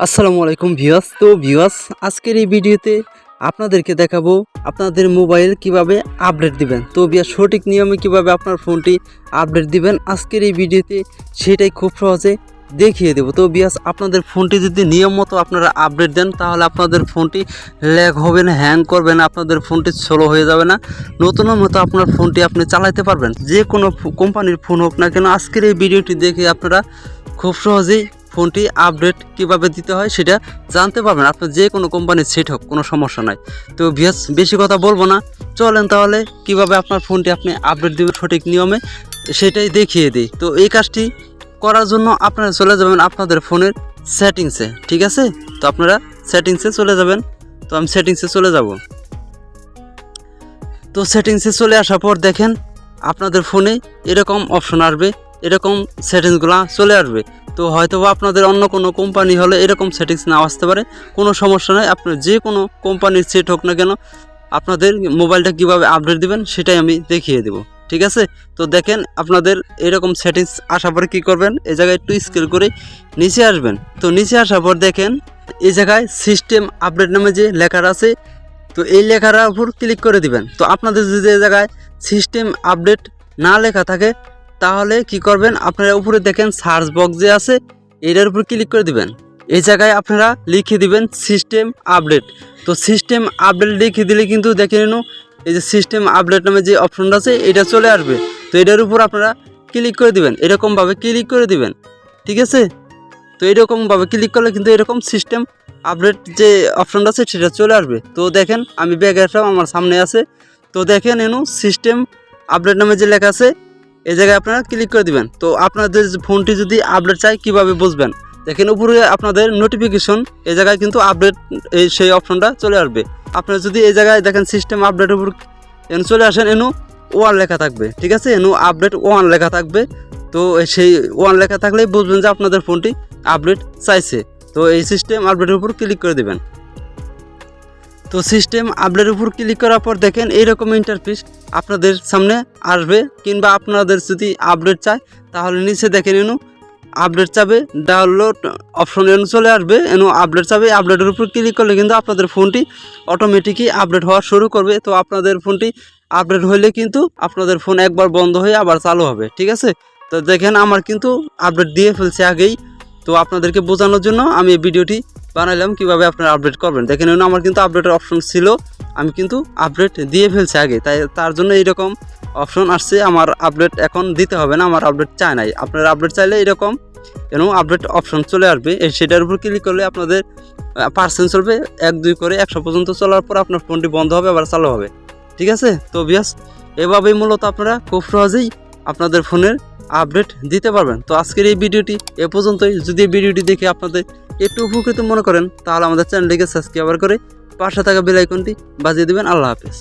আসসালামু আলাইকুম ভিউয়ার্স। তো ভিউয়ার্স, আজকের এই ভিডিওতে আপনাদেরকে দেখাবো আপনাদের মোবাইল কিভাবে আপডেট দিবেন। তো ভিউয়ার্স, সঠিক নিয়মে কিভাবে আপনার ফোনটি আপডেট দিবেন আজকের এই ভিডিওতে সেটাই খুব সহজে দেখিয়ে দেবো। তো ভিউয়ার্স, আপনাদের ফোনটি যদি নিয়ম মতো আপনারা আপডেট দেন তাহলে আপনাদের ফোনটি ল্যাগ হবে না, হ্যাং করবে না, আপনাদের ফোনটি স্লো হয়ে যাবে না, নতুনের মতো আপনার ফোনটি আপনি চালাতে পারবেন। যে কোনো কোম্পানির ফোন হোক না কেন, আজকের এই ভিডিওটি দেখে আপনারা খুব সহজেই ফোনটি আপডেট কিভাবে দিতে হয় সেটা জানতে পারবেন। আপনার যে কোনো কোম্পানির সেট হোক, কোনো সমস্যা নাই। তো ভিউয়ার্স, বেশি কথা বলবো না, চলেন তাহলে কিভাবে আপনার ফোনটি আপনি আপডেট দেবেন সঠিক নিয়মে সেটাই দেখিয়ে দিই। তো এই কাজটি করার জন্য আপনারা চলে যাবেন আপনাদের ফোনের সেটিংসে, ঠিক আছে? তো আপনারা সেটিংসে চলে যাবেন। তো আমি সেটিংসে চলে যাব। তো সেটিংসে চলে আসার পর দেখেন আপনাদের ফোনে এরকম অপশন আসবে, এরকম সেটিংসগুলো চলে আসবে। তো হয়তো আপনাদের অন্য কোনো কোম্পানি হলে এরকম সেটিংস নাও আসতে পারে, কোনো সমস্যা নয়। আপনার যে কোনো কোম্পানির সেট হোক না কেন, আপনাদের মোবাইলটা কিভাবে আপডেট দিবেন সেটাই আমি দেখিয়ে দেব, ঠিক আছে? তো দেখেন আপনাদের এরকম সেটিংস আসার পরে কী করবেন, এই জায়গায় একটু স্ক্রল করে নিচে আসবেন। তো নিচে আসার পর দেখেন এই জায়গায় সিস্টেম আপডেট নামে যে লেখা আছে, তো এই লেখার উপর ক্লিক করে দিবেন। তো আপনাদের যদি এই জায়গায় সিস্টেম আপডেট না লেখা থাকে তাহলে কি করবেন, আপনারা উপরে দেখেন সার্চ বক্স যে আছে এটার উপর ক্লিক করে দিবেন। এই জায়গায় আপনারা লিখে দিবেন সিস্টেম আপডেট। তো সিস্টেম আপডেট লিখে দিলে কিন্তু দেখে নিন এই যে সিস্টেম আপডেট নামে যে অপশনটা আছে এটা চলে আসবে। তো এটার উপর আপনারা ক্লিক করে দিবেন, এরকমভাবে ক্লিক করে দিবেন, ঠিক আছে? তো এরকমভাবে ক্লিক করলে কিন্তু এরকম সিস্টেম আপডেট যে অপশনটা আছে সেটা চলে আসবে। তো দেখেন আমি ব্যাগে আসলাম, আমার সামনে আছে। তো দেখেন এনু সিস্টেম আপডেট নামে যে লেখা আছে এই জায়গায় আপনারা ক্লিক করে দিবেন। তো আপনাদের ফোনটি যদি আপডেট চাই কিভাবে বুঝবেন, দেখেন উপরে আপনাদের নোটিফিকেশন এই জায়গায় কিন্তু আপডেট এই সেই অপশনটা চলে আসবে। আপনারা যদি এই জায়গায় দেখেন সিস্টেম আপডেটের উপর এনু চলে আসেন, এনু ওয়ান লেখা থাকবে, ঠিক আছে? এনু আপডেট ওয়ান লেখা থাকবে। তো সেই ওয়ান লেখা থাকলেই বুঝবেন যে আপনাদের ফোনটি আপডেট চাইছে। তো এই সিস্টেম আপডেটের উপর ক্লিক করে দেবেন। তো সিস্টেম আপডেটের উপর ক্লিক করার পর দেখেন এইরকম ইন্টারফেস আপনাদের সামনে আসবে। কিংবা আপনাদের যদি আপডেট চায় তাহলে নিচে দেখেন এনু আপডেট চাবে, ডাউনলোড অপশন এনু চলে আসবে, এনু আপডেট চাবে। আপডেটের উপর ক্লিক করলে কিন্তু আপনাদের ফোনটি অটোমেটিকই আপডেট হওয়া শুরু করবে। তো আপনাদের ফোনটি আপডেট হলে কিন্তু আপনাদের ফোন একবার বন্ধ হয়ে আবার চালু হবে, ঠিক আছে? তো দেখেন আমার কিন্তু আপডেট দিয়ে ফেলছে আগেই। তো আপনাদেরকে বোঝানোর জন্য আমি এই ভিডিওটি বানাইলাম কিভাবে আপনারা আপডেট করবেন। দেখেন আমার কিন্তু আপডেটের অপশন ছিল, আমি কিন্তু আপডেট দিয়ে ফেলছি আগে, তাই তার জন্য এইরকম অপশন আসছে। আমার আপডেট এখন দিতে হবে না, আমার আপডেট চাই নাই। আপনারা আপডেট চাইলে এরকম আপডেট অপশন চলে আসবে, সেটার উপর ক্লিক করলে আপনাদের পার্সেন্ট চলবে 1-2 করে 100 পর্যন্ত চলার পর আপনার ফোনটি বন্ধ হবে আবার চালু হবে, ঠিক আছে? তো ভিউয়ার্স, এভাবেই মূলত আপনারা খুব সহজেই আপনাদের ফোনের আপডেট দিতে পারবেন। তো আজকের এই ভিডিওটি এ পর্যন্তই। যদি এই ভিডিওটি দেখে আপনাদের একটু উপকৃত মনে করেন তাহলে আমাদের চ্যানেলটিকে সাবস্ক্রাইব করে পাশে থাকা বেল আইকনটি বাজিয়ে দেবেন। আল্লাহ হাফেজ।